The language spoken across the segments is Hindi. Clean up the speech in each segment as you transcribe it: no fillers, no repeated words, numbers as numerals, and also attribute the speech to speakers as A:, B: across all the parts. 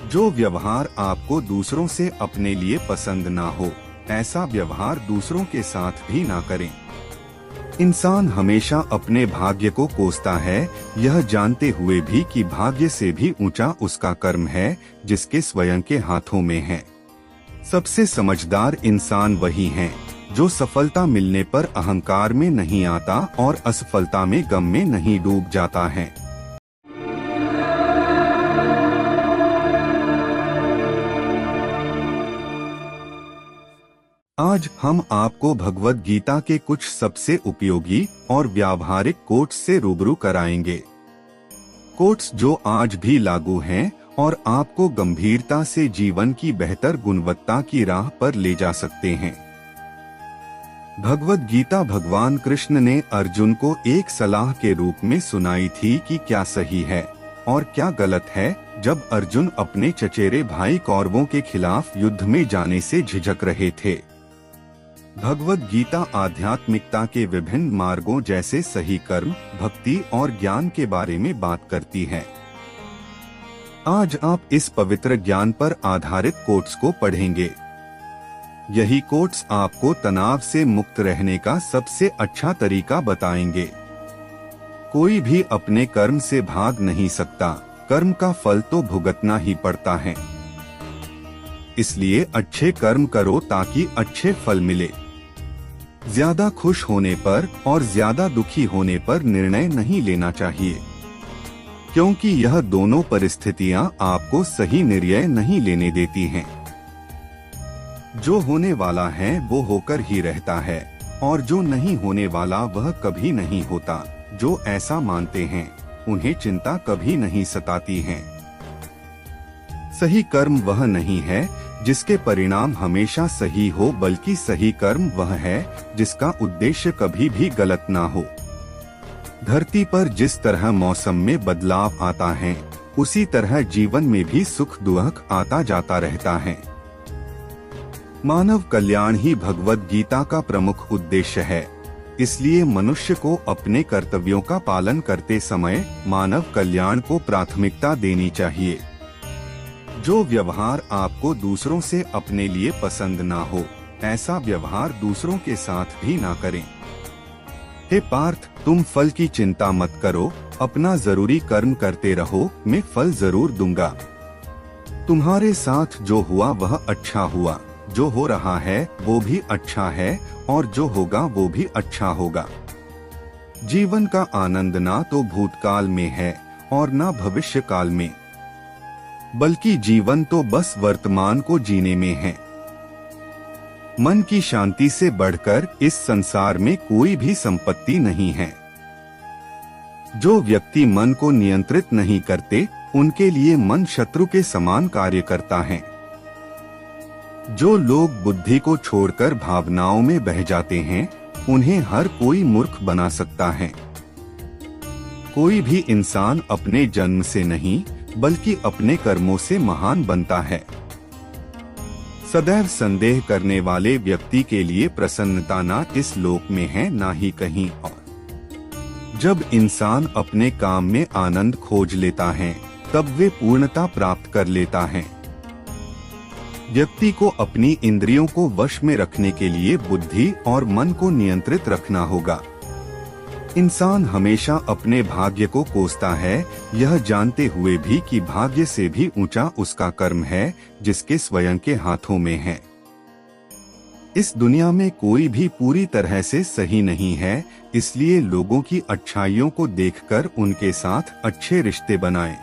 A: जो व्यवहार आपको दूसरों से अपने लिए पसंद ना हो, ऐसा व्यवहार दूसरों के साथ भी ना करें। इंसान हमेशा अपने भाग्य को कोसता है, यह जानते हुए भी कि भाग्य से भी ऊंचा उसका कर्म है जिसके स्वयं के हाथों में है। सबसे समझदार इंसान वही है जो सफलता मिलने पर अहंकार में नहीं आता और असफलता में गम में नहीं डूब जाता है। आज हम आपको भगवद गीता के कुछ सबसे उपयोगी और व्यावहारिक कोट्स से रूबरू कराएंगे। कोट्स जो आज भी लागू हैं और आपको गंभीरता से जीवन की बेहतर गुणवत्ता की राह पर ले जा सकते हैं। भगवद गीता भगवान कृष्ण ने अर्जुन को एक सलाह के रूप में सुनाई थी कि क्या सही है और क्या गलत है, जब अर्जुन अपने चचेरे भाई कौरवों के खिलाफ युद्ध में जाने से झिझक रहे थे। भगवद गीता आध्यात्मिकता के विभिन्न मार्गों जैसे सही कर्म, भक्ति और ज्ञान के बारे में बात करती है। आज आप इस पवित्र ज्ञान पर आधारित कोट्स को पढ़ेंगे। यही कोट्स आपको तनाव से मुक्त रहने का सबसे अच्छा तरीका बताएंगे। कोई भी अपने कर्म से भाग नहीं सकता, कर्म का फल तो भुगतना ही पड़ता है। इसलिए अच्छे कर्म करो ताकि अच्छे फल मिले। ज्यादा खुश होने पर और ज्यादा दुखी होने पर निर्णय नहीं लेना चाहिए, क्योंकि यह दोनों परिस्थितियां आपको सही निर्णय नहीं लेने देती हैं। जो होने वाला है वो होकर ही रहता है और जो नहीं होने वाला वह कभी नहीं होता। जो ऐसा मानते हैं उन्हें चिंता कभी नहीं सताती है। सही कर्म वह नहीं है जिसके परिणाम हमेशा सही हो, बल्कि सही कर्म वह है जिसका उद्देश्य कभी भी गलत ना हो। धरती पर जिस तरह मौसम में बदलाव आता है, उसी तरह जीवन में भी सुख दुख आता जाता रहता है। मानव कल्याण ही भगवद गीता का प्रमुख उद्देश्य है। इसलिए मनुष्य को अपने कर्तव्यों का पालन करते समय मानव कल्याण को प्राथमिकता देनी चाहिए। जो व्यवहार आपको दूसरों से अपने लिए पसंद ना हो, ऐसा व्यवहार दूसरों के साथ भी ना करें। हे पार्थ, तुम फल की चिंता मत करो, अपना जरूरी कर्म करते रहो, मैं फल जरूर दूंगा। तुम्हारे साथ जो हुआ वह अच्छा हुआ, जो हो रहा है वो भी अच्छा है और जो होगा वो भी अच्छा होगा। जीवन का आनंद ना तो भूतकाल में है और ना भविष्य काल में, बल्कि जीवन तो बस वर्तमान को जीने में है। मन की शांति से बढ़कर इस संसार में कोई भी संपत्ति नहीं है। जो व्यक्ति मन को नियंत्रित नहीं करते, उनके लिए मन शत्रु के समान कार्य करता है। जो लोग बुद्धि को छोड़कर भावनाओं में बह जाते हैं, उन्हें हर कोई मूर्ख बना सकता है। कोई भी इंसान अपने जन्म से नहीं, बल्कि अपने कर्मों से महान बनता है। सदैव संदेह करने वाले व्यक्ति के लिए प्रसन्नता ना इस लोक में है ना ही कहीं और। जब इंसान अपने काम में आनंद खोज लेता है, तब वे पूर्णता प्राप्त कर लेता है। व्यक्ति को अपनी इंद्रियों को वश में रखने के लिए बुद्धि और मन को नियंत्रित रखना होगा। इंसान हमेशा अपने भाग्य को कोसता है, यह जानते हुए भी कि भाग्य से भी ऊंचा उसका कर्म है जिसके स्वयं के हाथों में है। इस दुनिया में कोई भी पूरी तरह से सही नहीं है, इसलिए लोगों की अच्छाइयों को देखकर उनके साथ अच्छे रिश्ते बनाएं।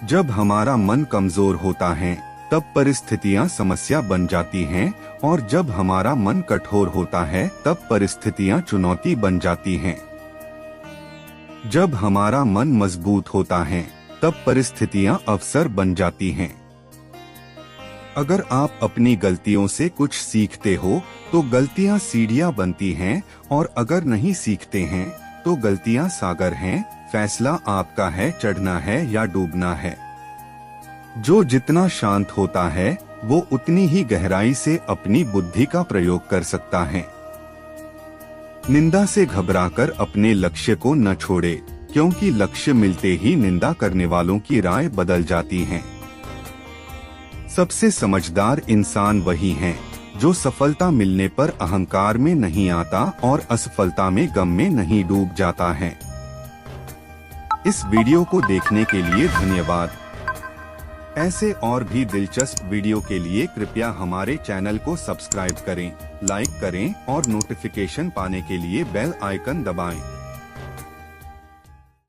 A: जब हमारा मन कमजोर होता है, तब परिस्थितियां समस्या बन जाती हैं, और जब हमारा मन कठोर होता है, तब परिस्थितियां चुनौती बन जाती हैं। जब हमारा मन मजबूत होता है, तब परिस्थितियां अवसर बन जाती हैं। अगर आप अपनी गलतियों से कुछ सीखते हो, तो गलतियां सीढ़ियां बनती हैं, और अगर नहीं सीखते हैं, तो गलतियां सागर हैं। फैसला आपका है, चढ़ना है या डूबना है। जो जितना शांत होता है, वो उतनी ही गहराई से अपनी बुद्धि का प्रयोग कर सकता है। निंदा से घबराकर अपने लक्ष्य को न छोड़े, क्योंकि लक्ष्य मिलते ही निंदा करने वालों की राय बदल जाती है। सबसे समझदार इंसान वही है जो सफलता मिलने पर अहंकार में नहीं आता और असफलता में गम में नहीं डूब जाता है। इस वीडियो को देखने के लिए धन्यवाद। ऐसे और भी दिलचस्प वीडियो के लिए कृपया हमारे चैनल को सब्सक्राइब करें, लाइक करें और नोटिफिकेशन पाने के लिए बेल आइकन दबाएं।